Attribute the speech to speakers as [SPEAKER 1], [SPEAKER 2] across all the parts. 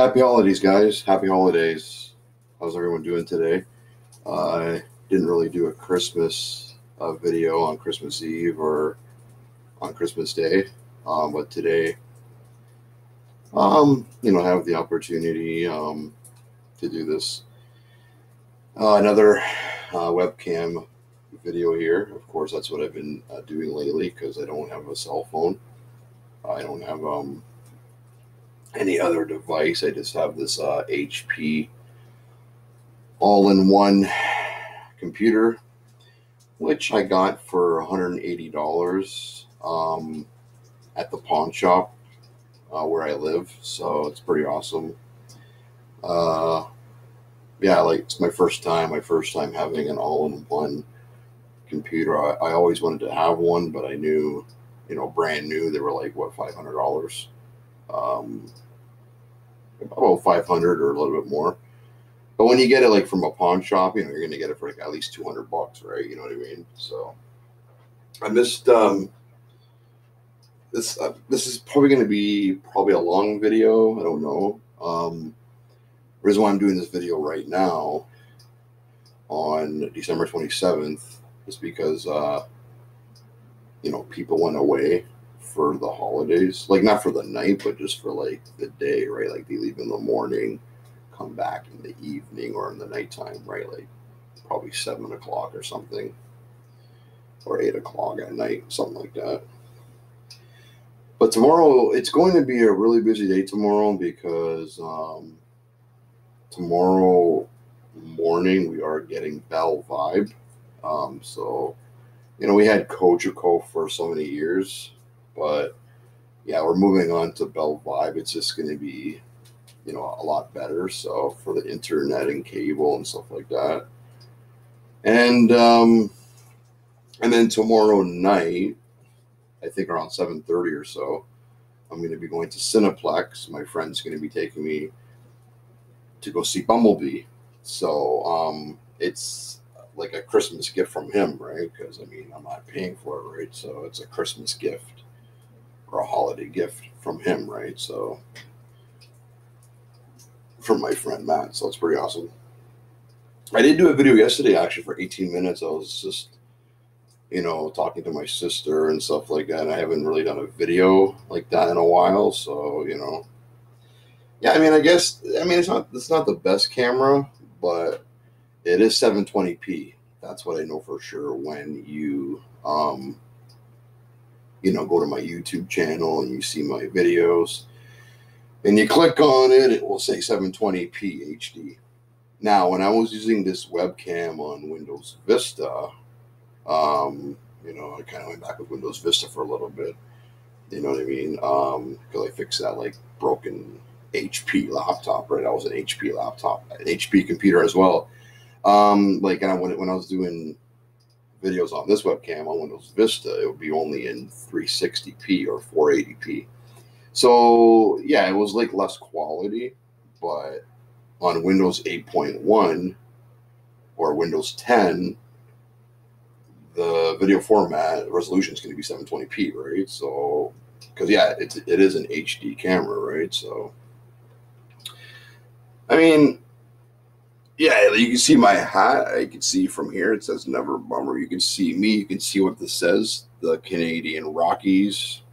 [SPEAKER 1] Happy holidays, guys. Happy holidays. How's everyone doing today? I didn't really do a Christmas video on Christmas Eve or on Christmas Day, but today, have the opportunity to do this. Another webcam video here. Of course, that's what I've been doing lately because I don't have a cell phone. I don't have any other device. I just have this HP all-in-one computer, which I got for $180 at the pawn shop where I live. So it's pretty awesome. It's my first time having an all-in-one computer. I always wanted to have one, but I knew, brand new, they were like, what, $500? About 500 or a little bit more. But when you get it like from a pawn shop, you're going to get it for like at least $200, right? You know what I mean? So I missed this. This is probably going to be a long video. I don't know. The reason why I'm doing this video right now on December 27th is because people went away for the holidays, like not for the night, but just for like the day, right? Like they leave in the morning, come back in the evening or in the nighttime, right? Like probably 7 o'clock or something, or 8 o'clock at night, something like that. But tomorrow, it's going to be a really busy day tomorrow because tomorrow morning we are getting Bell Vibe. We had Cogeco for so many years, but yeah, we're moving on to Bell Vibe. It's just going to be, a lot better. So for the internet and cable and stuff like that. And then tomorrow night, I think around 7:30 or so, I'm going to be going to Cineplex. My friend's going to be taking me to go see Bumblebee. So it's like a Christmas gift from him, right? Because I'm not paying for it, right? So it's a Christmas gift or a holiday gift from him, right? So from my friend Matt. So it's pretty awesome. I did do a video yesterday actually for 18 minutes. I was just, talking to my sister and stuff like that. And I haven't really done a video like that in a while. So, yeah, I guess it's not the best camera, but it is 720p. That's what I know for sure when you go to my YouTube channel and you see my videos and you click on it, it will say 720p HD. Now, when I was using this webcam on Windows Vista, I kind of went back with Windows Vista for a little bit. You know what I mean? Because I fixed that like broken HP laptop, right? I was an HP laptop, an HP computer as well. When I was doing videos on this webcam on Windows Vista, it would be only in 360p or 480p. So yeah, it was like less quality, but on Windows 8.1 or Windows 10, the video format resolution is going to be 720p, right? So, because yeah, it is an HD camera, right? So, yeah, you can see my hat. I can see from here. It says Never Bummer. You can see me. You can see what this says, the Canadian Rockies.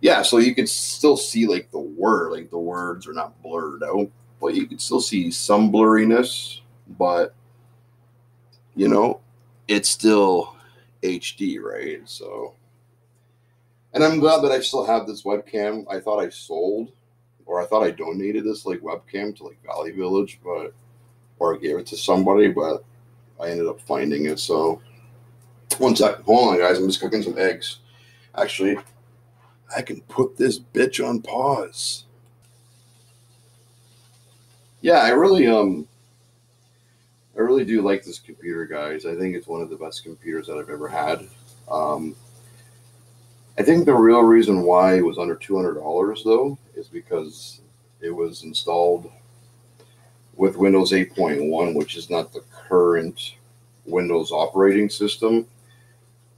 [SPEAKER 1] Yeah, so you can still see like the word, like the words are not blurred out, but you can still see some blurriness, but it's still HD, right? So, and I'm glad that I still have this webcam. I thought I sold, or I thought I donated this like webcam to like Valley Village, or I gave it to somebody, but I ended up finding it. So, one sec, hold on, guys. I'm just cooking some eggs. Actually, I can put this bitch on pause. Yeah, I really do like this computer, guys. I think it's one of the best computers that I've ever had. I think the real reason why it was under $200 though is because it was installed with Windows 8.1, which is not the current Windows operating system.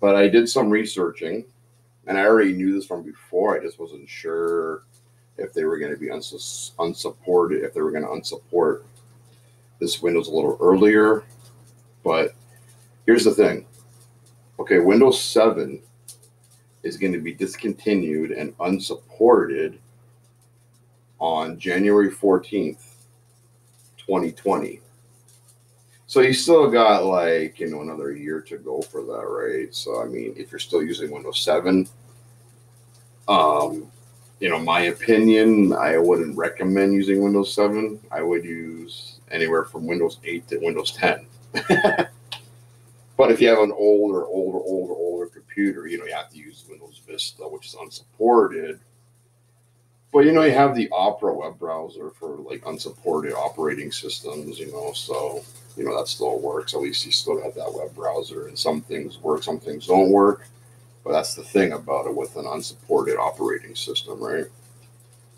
[SPEAKER 1] But I did some researching, and I already knew this from before. I just wasn't sure if they were going to be unsupported, if they were going to unsupport this Windows a little earlier. But here's the thing. Okay, Windows 7 is going to be discontinued and unsupported on January 14th, 2020. So you still got like, another year to go for that, right? So, I mean, if you're still using Windows 7, my opinion, I wouldn't recommend using Windows 7. I would use anywhere from Windows 8 to Windows 10. But if you have an older computer, you have to use Windows Vista, which is unsupported. But, you have the Opera web browser for like unsupported operating systems, so, that still works. At least you still got that web browser, and some things work, some things don't work. But that's the thing about it with an unsupported operating system, right?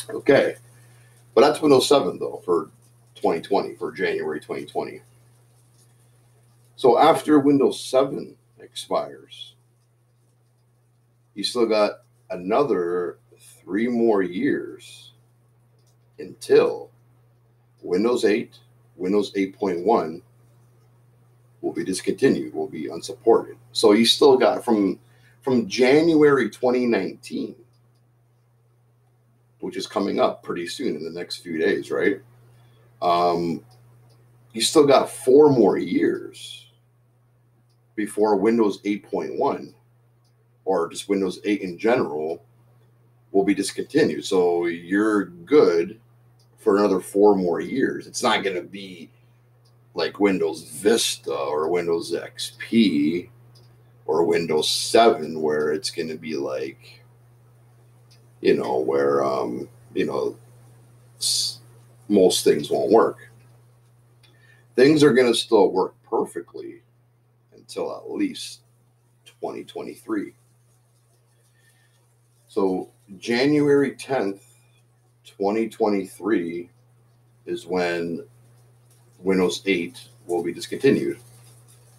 [SPEAKER 1] Okay. But that's Windows 7, though, for 2020, for January 2020. So after Windows 7 expires, you still got another 3 more years until Windows 8, Windows 8.1 will be discontinued, will be unsupported. So you still got from January 2019, which is coming up pretty soon in the next few days, right? You still got 4 more years before Windows 8.1 or just Windows 8 in general will be discontinued. So you're good for another 4 more years. It's not going to be like Windows Vista or Windows XP or Windows 7 where it's going to be like, where, most things won't work. Things are going to still work perfectly until at least 2023. So January 10th, 2023 is when Windows 8 will be discontinued.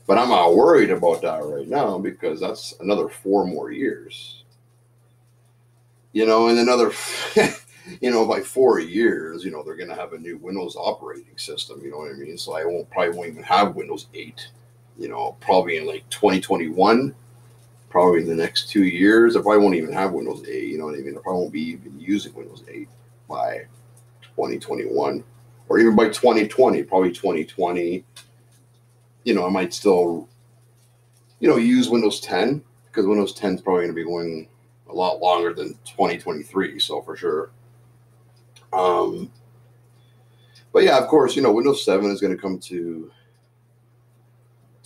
[SPEAKER 1] But I'm not worried about that right now because that's another 4 more years. And another, by 4 years, they're going to have a new Windows operating system, you know what I mean? So I probably won't even have Windows 8, probably in like 2021, probably in the next 2 years. I probably won't even have Windows 8, you know what I mean? I probably won't be even using Windows 8 by 2021 or even by 2020, probably 2020. I might still, use Windows 10 because Windows 10 is probably going to be going a lot longer than 2023. So for sure. But yeah, of course, Windows 7 is going to come to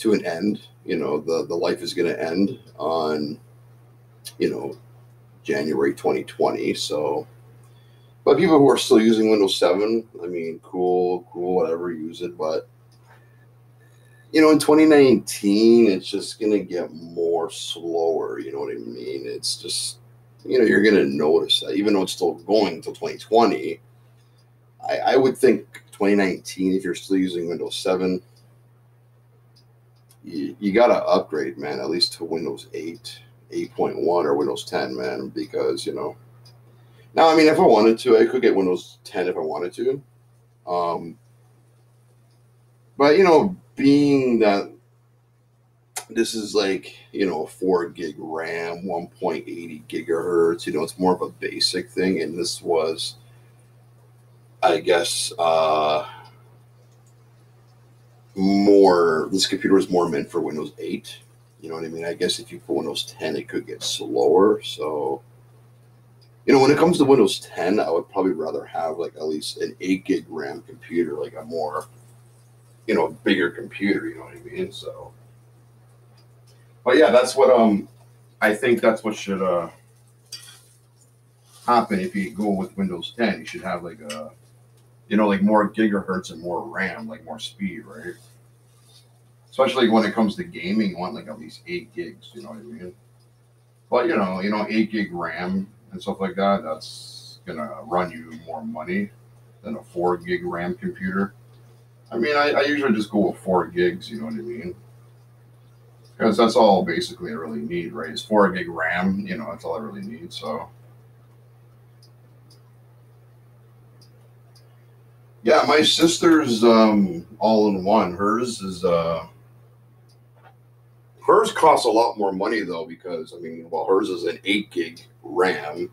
[SPEAKER 1] an end. The life is going to end on, January 2020. So, but people who are still using Windows 7, I mean, cool, whatever, use it. But, in 2019, it's just going to get more slower. You know what I mean? It's just, you're going to notice that even though it's still going until 2020, I would think 2019, if you're still using Windows 7, you got to upgrade, man, at least to Windows 8, 8.1 or Windows 10, man, because, now, I mean, if I wanted to, I could get Windows 10 if I wanted to. But, being that this is like, 4 gig RAM, 1.80 gigahertz, it's more of a basic thing. And this was, I guess, this computer is more meant for Windows 8. You know what I mean? I guess if you put Windows 10, it could get slower. So, when it comes to Windows 10, I would probably rather have like at least an 8 gig RAM computer, like a more, bigger computer, you know what I mean? So, but yeah, that's what, I think that's what should, happen if you go with Windows 10. You should have like a, like more gigahertz and more RAM, like more speed, right? Especially when it comes to gaming, you want like at least 8 gigs, you know what I mean? But 8 gig RAM and stuff like that, that's gonna run you more money than a 4 gig RAM computer. I mean, I usually just go with 4 gigs, you know what I mean? Because that's all basically I really need, right? It's 4 gig RAM, that's all I really need. So, Yeah, my sister's all in one. Hers costs a lot more money though, because I mean, well, hers is an 8 gig RAM,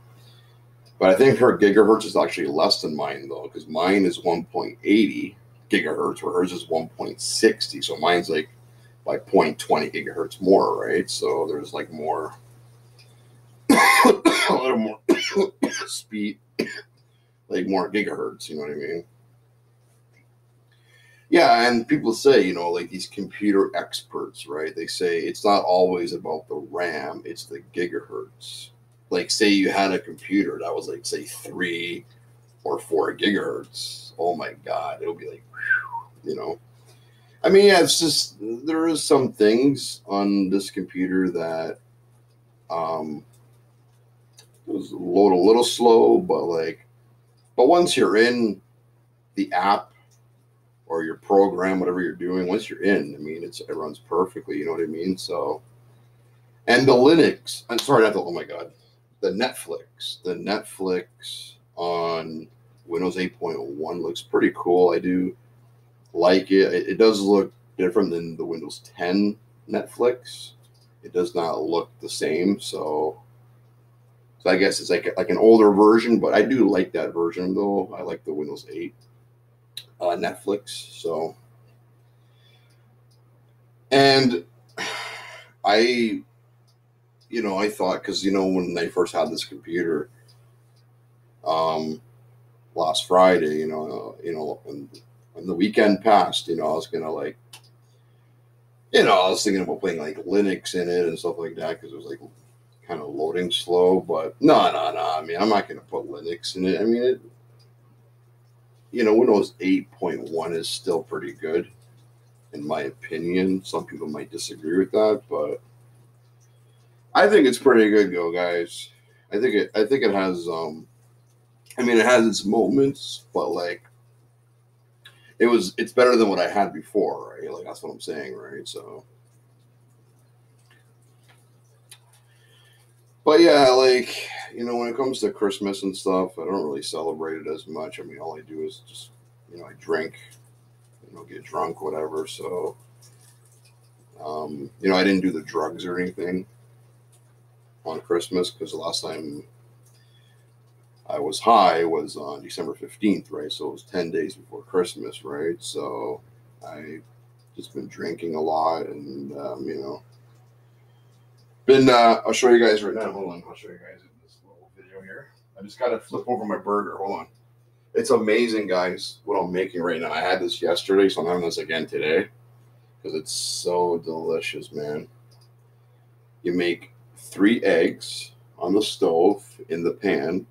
[SPEAKER 1] but I think her gigahertz is actually less than mine though, because mine is 1.80 gigahertz, where hers is 1.60. So mine's like by 0.20 gigahertz more, right? So there's like more, a little more speed, like more gigahertz. You know what I mean? Yeah, and people say, like these computer experts, right? They say it's not always about the RAM, it's the gigahertz. Like, say you had a computer that was like, say, 3 or 4 gigahertz. Oh my God, it'll be like, I mean, yeah, it's just, there is some things on this computer that um, was load a little slow, but once you're in the app or your program, whatever you're doing, once you're in, I mean, it runs perfectly. You know what I mean? So, and the Linux, I'm sorry, not the, oh my God, the Netflix on Windows 8.1 looks pretty cool. I do like it. It does look different than the Windows 10 Netflix. It does not look the same. So I guess it's like an older version, but I do like that version though. I like the Windows 8 Netflix. So, and I I thought, because when I first had this computer um, last Friday, when the weekend passed, I was gonna like, I was thinking about playing like Linux in it and stuff like that, because it was like kind of loading slow. But no, no, no. I mean, I'm not gonna put Linux in it. I mean, Windows 8.1 is still pretty good in my opinion. Some people might disagree with that, but I think it's pretty good, go guys. I think it has I mean, it has its moments, but like it's better than what I had before, right? Like that's what I'm saying, right? So, but yeah, like when it comes to Christmas and stuff, I don't really celebrate it as much. I mean, all I do is just I drink, get drunk, whatever. So, I didn't do the drugs or anything on Christmas, because the last time I was high was on December 15th, right? So it was 10 days before Christmas, right? So I just been drinking a lot, and I'll show you guys right now. Hold on, I'll show you guys in this little video here. I just got to flip over my burger. Hold on. It's amazing, guys, what I'm making right now. I had this yesterday, so I'm having this again today because it's so delicious, man. You make 3 eggs on the stove in the pan,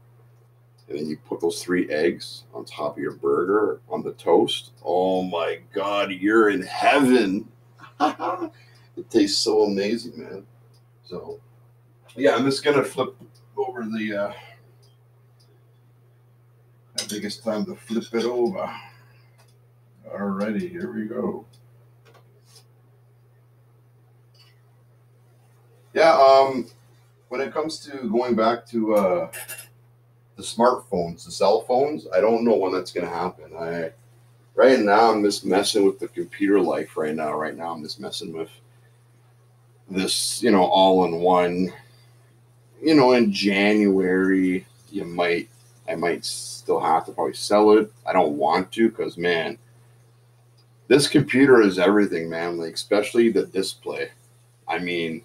[SPEAKER 1] and then you put those 3 eggs on top of your burger on the toast. Oh my God, you're in heaven. It tastes so amazing, man. So, yeah, I'm just gonna flip over I think it's time to flip it over. Alrighty, here we go. Yeah, when it comes to going back to the smartphones, the cell phones, I don't know when that's gonna happen. Right now I'm just messing with the computer life right now. Right now I'm just messing with this, all in one. In January, I might still have to probably sell it. I don't want to, because man, this computer is everything, man. Like, especially the display. I mean,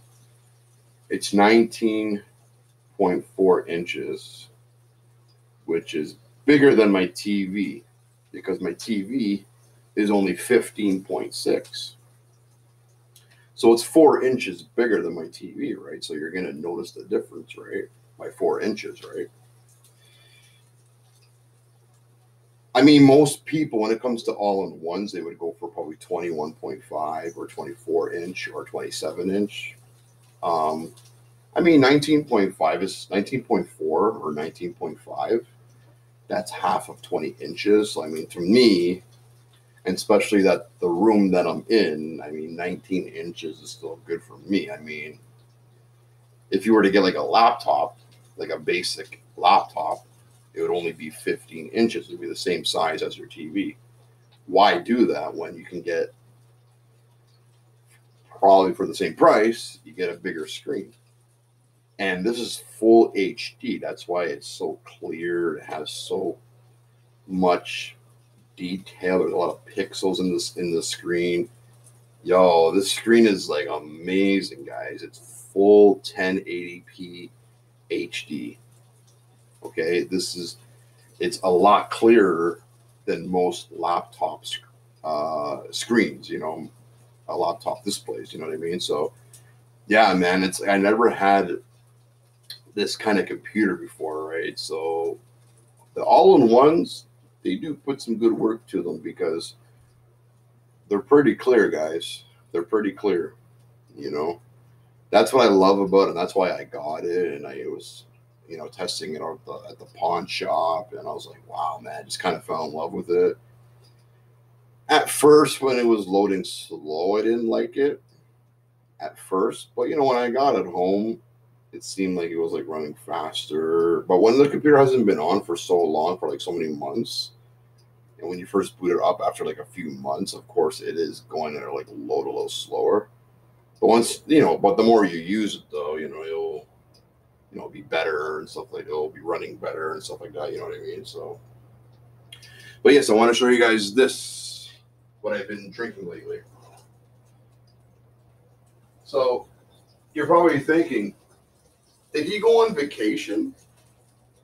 [SPEAKER 1] it's 19.4 inches, which is bigger than my TV, because my TV is only 15.6. So it's 4 inches bigger than my TV, right? So you're going to notice the difference, right? By 4 inches, right? I mean, most people, when it comes to all-in-ones, they would go for probably 21.5 or 24-inch or 27-inch. Um, I mean, 19.5 is 19.4 or 19.5. That's half of 20 inches. So, I mean, to me, and especially that the room that I'm in, I mean, 19 inches is still good for me. I mean, if you were to get like a laptop, like a basic laptop, it would only be 15 inches. It would be the same size as your TV. Why do that when you can get, probably for the same price, you get a bigger screen? And this is full HD. That's why it's so clear. It has so much detail. There's a lot of pixels in the screen. Yo, this screen is like amazing, guys. It's full 1080p HD. Okay, it's a lot clearer than most laptop screens, laptop displays, you know what I mean? So yeah, man, I never had this kind of computer before, right? So the all-in-ones, they do put some good work to them because they're pretty clear, guys. They're pretty clear, you know. That's what I love about it, and that's why I got it. And I was, testing it out at the pawn shop, and I was like, wow, man, I just kind of fell in love with it. At first, when it was loading slow, I didn't like it at first, but when I got it home, it seemed like it was like running faster. But when the computer hasn't been on for so long, for like so many months, and when you first boot it up after like a few months, of course it is going to like load a little slower. But once, but the more you use it though, it'll, be better and stuff like that. It'll be running better and stuff like that. You know what I mean? So, but yes, I want to show you guys what I've been drinking lately. So you're probably thinking, did he go on vacation?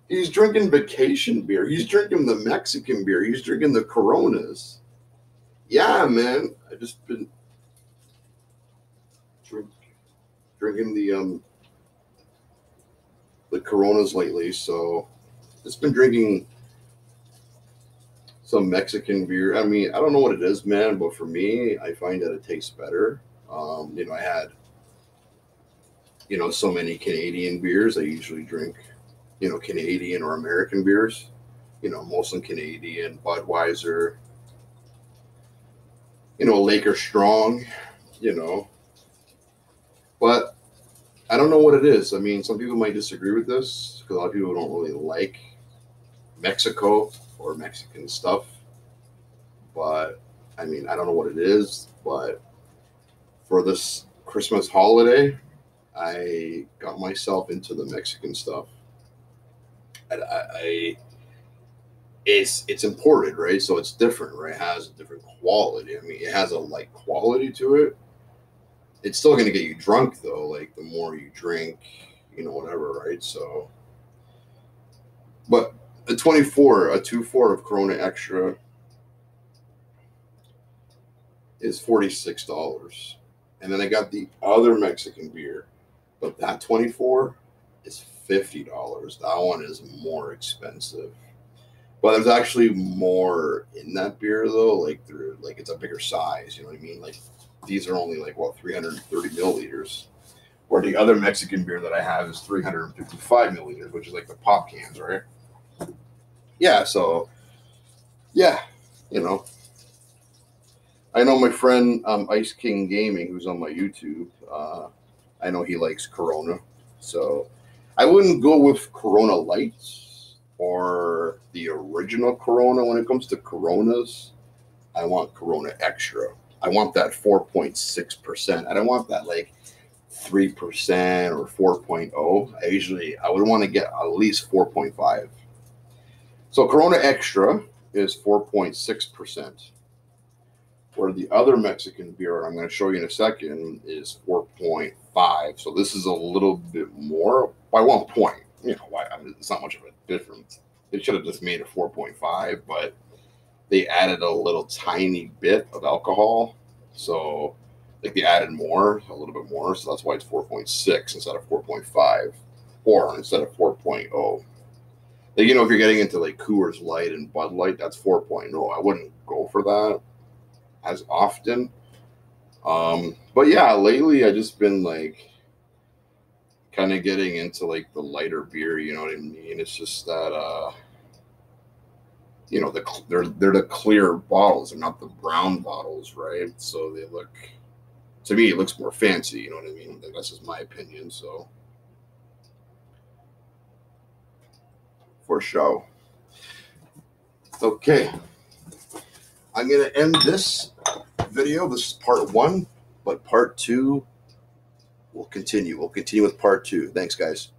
[SPEAKER 1] He's drinking vacation beer. He's drinking the Mexican beer. He's drinking the Coronas. Yeah, man. I just been drinking the Coronas lately. So just been drinking some Mexican beer. I mean, I don't know what it is, man, but for me, I find that it tastes better. I had, so many Canadian beers. I usually drink, Canadian or American beers, mostly Canadian, Budweiser, Laker Strong, but I don't know what it is. I mean, some people might disagree with this because a lot of people don't really like Mexico or Mexican stuff, but I mean, I don't know what it is, but for this Christmas holiday, I got myself into the Mexican stuff. It's imported, right? So it's different, right? It has a different quality. I mean, it has a light quality to it. It's still going to get you drunk, though. Like, the more you drink, whatever, right? So, but a 2.4 of Corona Extra is $46. And then I got the other Mexican beer, but that 24 is $50. That one is more expensive. But there's actually more in that beer, though. Like, it's a bigger size, you know what I mean? Like, these are only 330 milliliters. Or the other Mexican beer that I have is 355 milliliters, which is like the pop cans, right? Yeah, so, yeah, I know my friend Ice King Gaming, who's on my YouTube, I know he likes Corona. So I wouldn't go with Corona Lights or the original Corona when it comes to Coronas. I want Corona Extra. I want that 4.6%. I don't want that 3% or 4.0. I would want to get at least 4.5. So Corona Extra is 4.6%. Where the other Mexican beer I'm going to show you in a second is 4.5. So this is a little bit more by 1 point. It's not much of a difference. They should have just made it 4.5, but they added a little tiny bit of alcohol. So they added a little bit more. So that's why it's 4.6 instead of 4.5 or instead of 4.0. If you're getting into Coors Light and Bud Light, that's 4.0. I wouldn't go for that as often. But yeah, lately I just been kind of getting into the lighter beer, you know what I mean? It's just that they're the clear bottles, they're not the brown bottles, right? So they look, to me, it looks more fancy, you know what I mean? That's just my opinion. So for show. Okay. I'm going to end this video. This is part 1, but part 2 will continue. We'll continue with part 2. Thanks, guys.